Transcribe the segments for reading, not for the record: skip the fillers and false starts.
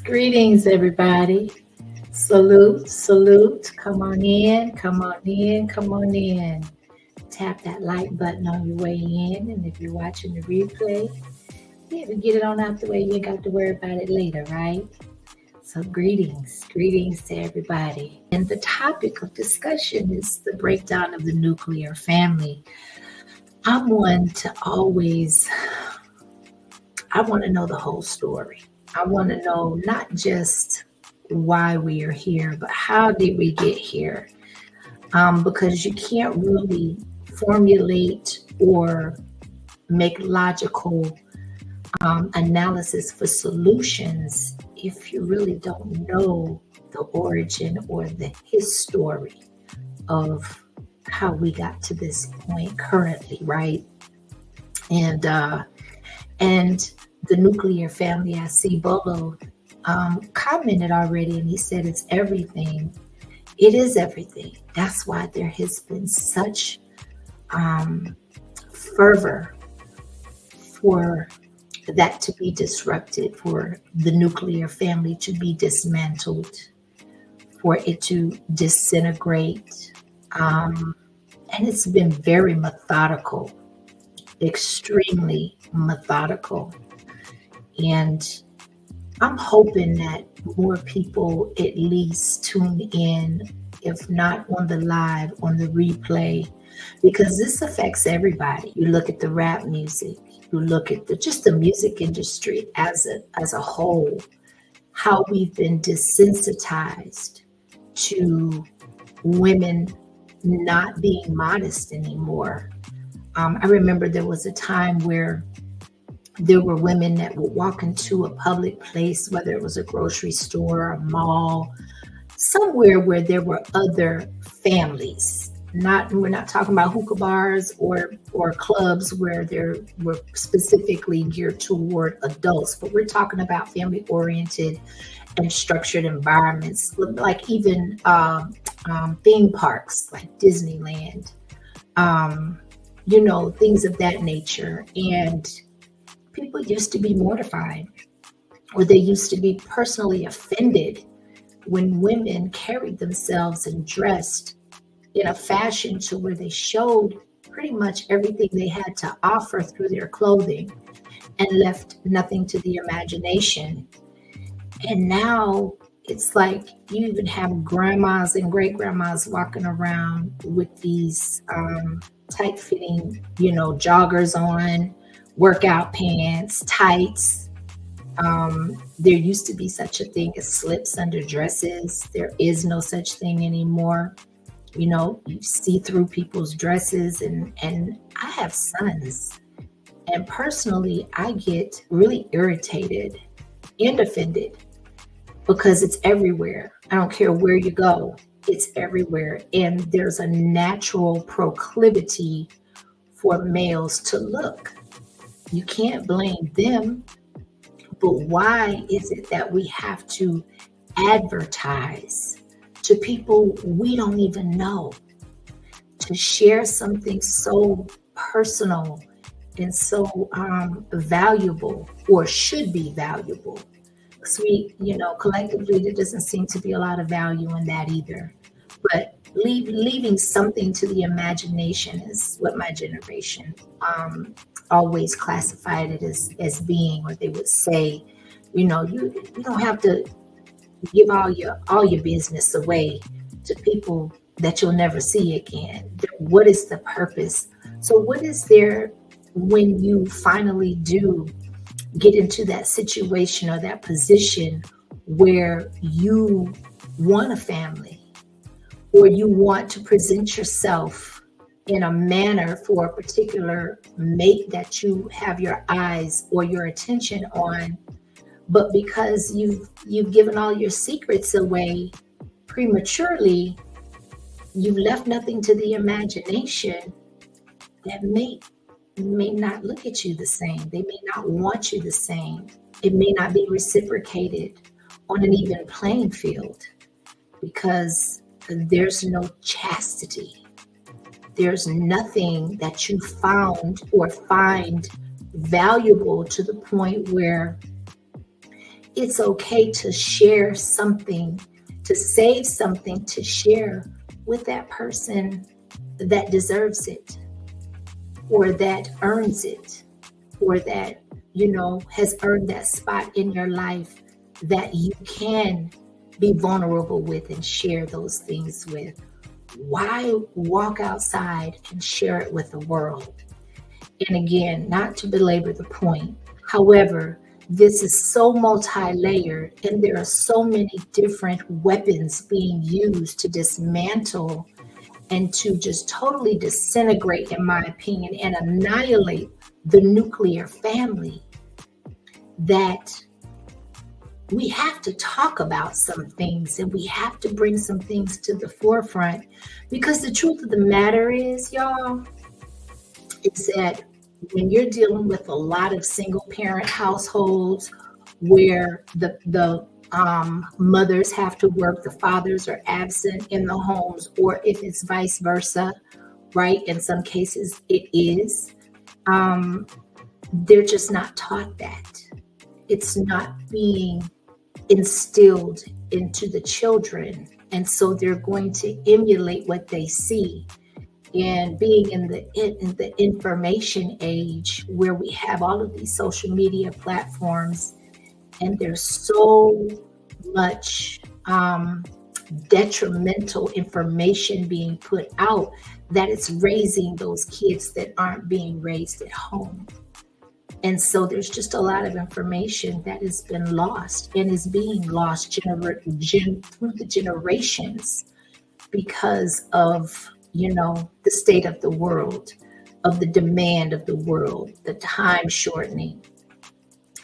Greetings, everybody. Salute. Come on in, come on in, come on in. Tap that like button on your way in. And if you're watching the replay, yeah, to get it on out the way, you ain't got to worry about it later, right? So, greetings to everybody. And the topic of discussion is the breakdown of the nuclear family. I'm one to always, I want to know the whole story. I want to know not just why we are here, but how did we get here? Because you can't really formulate or make logical analysis for solutions if you really don't know the origin or the history of how we got to this point currently, right? And the nuclear family, I see Bolo commented already, and he said it's everything. It is everything. That's why there has been such fervor for that to be disrupted, for the nuclear family to be dismantled, for it to disintegrate. And it's been very methodical, extremely methodical. And I'm hoping that more people at least tune in, if not on the live, on the replay, because this affects everybody. You look at the rap music, you look at just the music industry as a whole, how we've been desensitized to women not being modest anymore. I remember there was a time where there were women that would walk into a public place, whether it was a grocery store, a mall, somewhere where there were other families. We're not talking about hookah bars or clubs where there were specifically geared toward adults, but we're talking about family-oriented and structured environments, like even theme parks like Disneyland, things of that nature. And people used to be mortified, or they used to be personally offended when women carried themselves and dressed in a fashion to where they showed pretty much everything they had to offer through their clothing and left nothing to the imagination. And now it's like you even have grandmas and great grandmas walking around with these tight-fitting, joggers on, workout pants, tights. There used to be such a thing as slips under dresses. There is no such thing anymore. You see through people's dresses, and I have sons, and personally, I get really irritated and offended because it's everywhere. I don't care where you go, it's everywhere. And there's a natural proclivity for males to look. You can't blame them, but why is it that we have to advertise to people we don't even know, to share something so personal and so valuable, or should be valuable? Because collectively, there doesn't seem to be a lot of value in that either. But leaving something to the imagination is what my generation always classified it as being, or they would say, you don't have to give all your business away to people that you'll never see again. What is the purpose? So what is there when you finally do get into that situation or that position where you want a family, or you want to present yourself in a manner for a particular mate that you have your eyes or your attention on, but because you've given all your secrets away prematurely, you've left nothing to the imagination, that mate may not look at you the same. They may not want you the same. It may not be reciprocated on an even playing field because there's no chastity. There's nothing that you found or find valuable to the point where it's okay to share something, to save something to share with that person that deserves it or that earns it or that, has earned that spot in your life that you can be vulnerable with and share those things with. Why walk outside and share it with the world? And again, not to belabor the point, however, this is so multi-layered and there are so many different weapons being used to dismantle and to just totally disintegrate, in my opinion, and annihilate the nuclear family, that we have to talk about some things and we have to bring some things to the forefront, because the truth of the matter is, y'all, is that when you're dealing with a lot of single parent households where the mothers have to work, the fathers are absent in the homes, or if it's vice versa, right? In some cases it is. They're just not taught that. It's not being instilled into the children. And so they're going to emulate what they see. And being in the information age where we have all of these social media platforms, and there's so much detrimental information being put out, that it's raising those kids that aren't being raised at home. And so there's just a lot of information that has been lost and is being lost through the generations because of, the state of the world, of the demand of the world, the time shortening,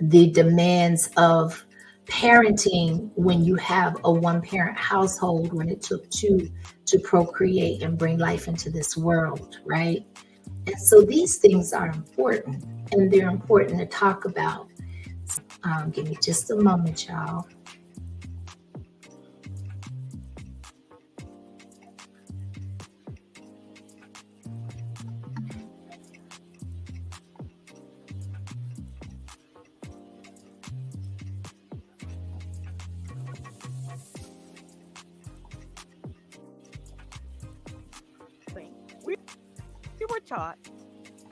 the demands of parenting when you have a one-parent household, when it took two to procreate and bring life into this world, right? And so these things are important, and they're important to talk about. Give me just a moment, y'all. We were taught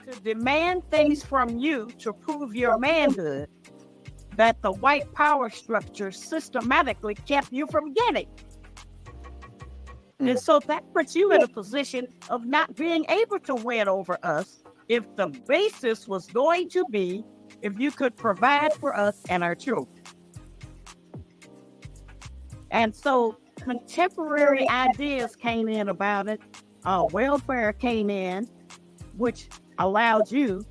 to demand things from you to prove your manhood that the white power structure systematically kept you from getting. And so that puts you in a position of not being able to win over us if the basis was going to be if you could provide for us and our children. And so contemporary ideas came in about it. Welfare came in, which allowed you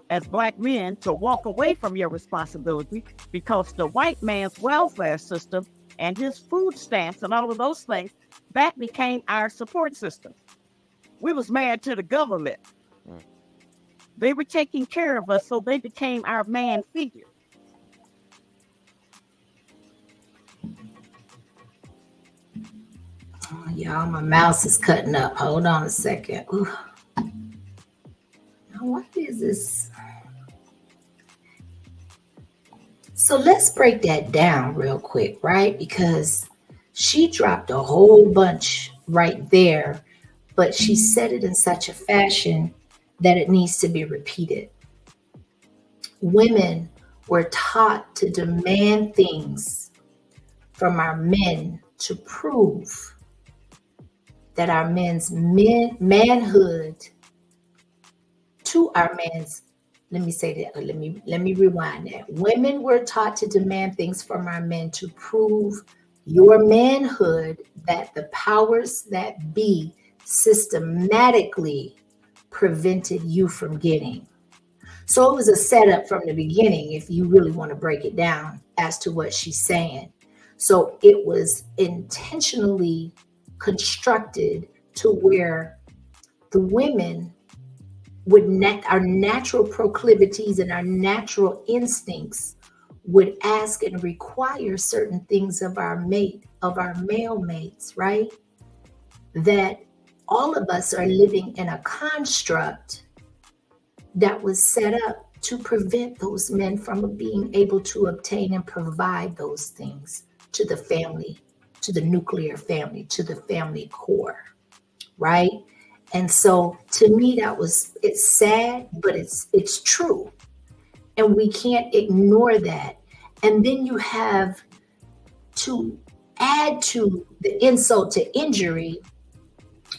as Black men to walk away from your responsibility, because the white man's welfare system and his food stamps and all of those things, that became our support system. We was married to the government. They were taking care of us, so they became our man figure. Oh, y'all, my mouse is cutting up. Hold on a second. Ooh. Now, what is this? So let's break that down real quick, right? Because she dropped a whole bunch right there, but she said it in such a fashion that it needs to be repeated. Women were taught to demand things from our men to prove that our men's manhood to our men's, let me say that, let me rewind that. Women were taught to demand things from our men to prove your manhood that the powers that be systematically prevented you from getting. So it was a setup from the beginning, if you really want to break it down as to what she's saying. So it was intentionally constructed to where the women our natural proclivities and our natural instincts would ask and require certain things of our mate, of our male mates, right? That all of us are living in a construct that was set up to prevent those men from being able to obtain and provide those things to the family, to the nuclear family, to the family core, right? And so to me, it's sad, but it's true. And we can't ignore that. And then you have to add to the insult to injury.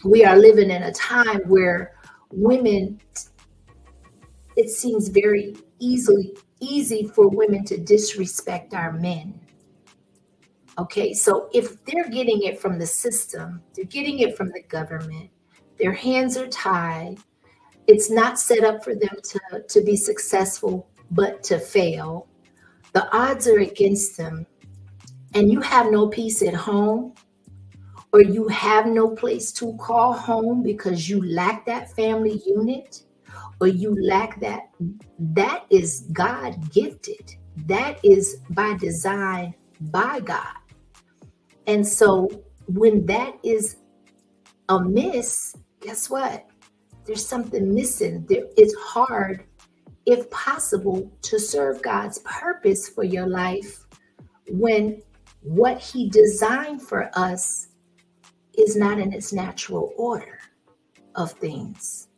We are living in a time where women, it seems very easy for women to disrespect our men. Okay, so if they're getting it from the system, they're getting it from the government, their hands are tied, it's not set up for them to be successful, but to fail. The odds are against them, and you have no peace at home, or you have no place to call home because you lack that family unit, or you lack that is God gifted. That is by design by God. And so when that is amiss, guess what? There's something missing. It's hard, if possible, to serve God's purpose for your life when what He designed for us is not in its natural order of things,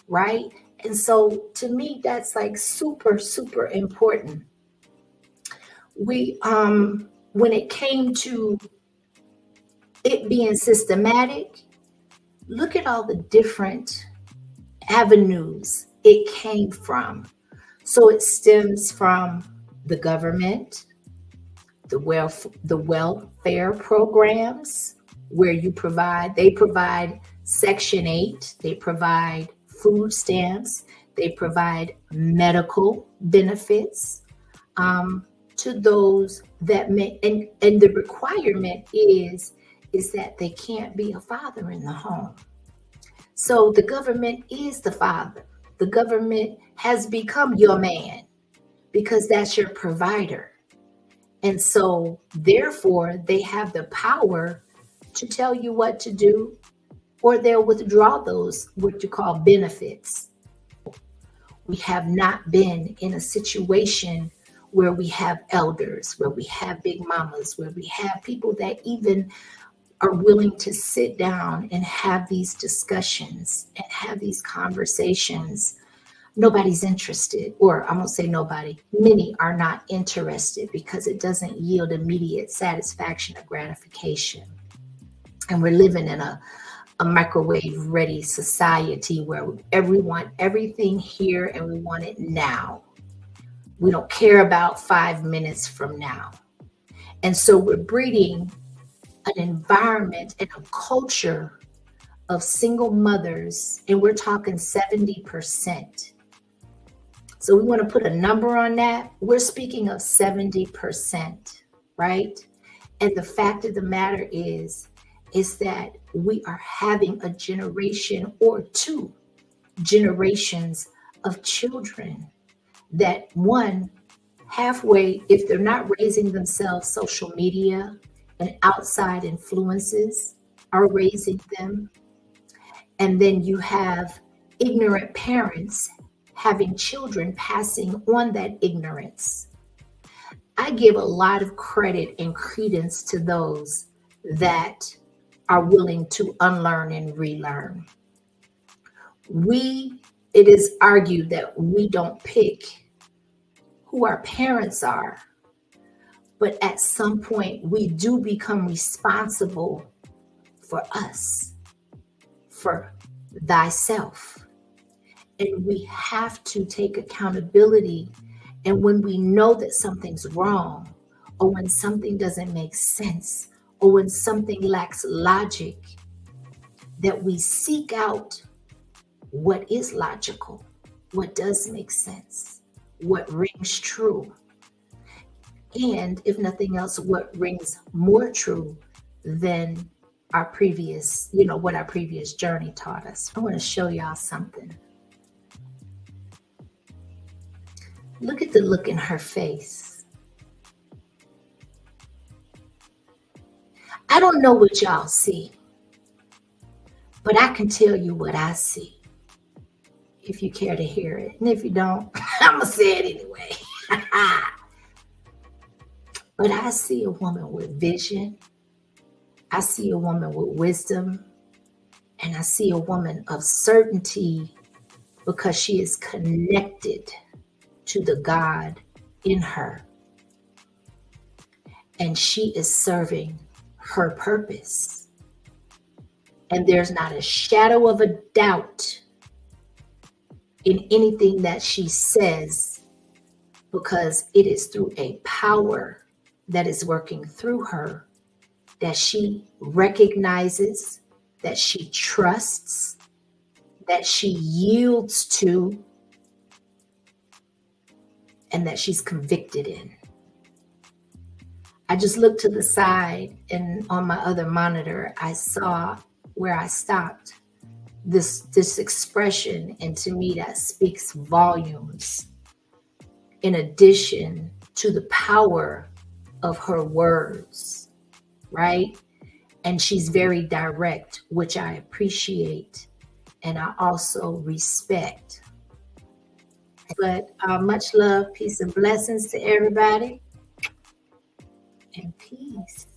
right? And so to me, that's like super, super important. We, when it came to it being systematic, look at all the different avenues it came from. So it stems from the government, the welfare programs, where they provide Section 8, they provide food stamps, they provide medical benefits to those that may, and the requirement is that they can't be a father in the home. So the government is the father. The government has become your man because that's your provider. And so therefore they have the power to tell you what to do, or they'll withdraw those, what you call benefits. We have not been in a situation where we have elders, where we have big mamas, where we have people that even are willing to sit down and have these discussions and have these conversations. Nobody's interested, or I won't say nobody, many are not interested because it doesn't yield immediate satisfaction or gratification. And we're living in a microwave ready society where everything here and we want it now. We don't care about 5 minutes from now. And so we're breeding an environment and a culture of single mothers, and we're talking 70%. So we want to put a number on that. We're speaking of 70%, right? And the fact of the matter is that we are having a generation or 2 generations of children that, one, halfway, if they're not raising themselves, social media and outside influences are raising them. And then you have ignorant parents having children passing on that ignorance. I give a lot of credit and credence to those that are willing to unlearn and relearn. It is argued that we don't pick who our parents are, but at some point we do become responsible for us, for thyself. And we have to take accountability. And when we know that something's wrong, or when something doesn't make sense, or when something lacks logic, that we seek out what is logical, what does make sense, what rings true. And if nothing else, what rings more true than our previous, what our previous journey taught us. I want to show y'all something. Look at the look in her face. I don't know what y'all see, but I can tell you what I see if you care to hear it. And if you don't, I'm going to say it anyway. But I see a woman with vision. I see a woman with wisdom. And I see a woman of certainty because she is connected to the God in her. And she is serving her purpose. And there's not a shadow of a doubt in anything that she says, because it is through a power that is working through her that she recognizes, that she trusts, that she yields to, and that she's convicted in. I just looked to the side, and on my other monitor, I saw where I stopped this expression, and to me that speaks volumes, in addition to the power of her words, right? And she's very direct, which I appreciate and I also respect. But much love, peace, and blessings to everybody, and peace.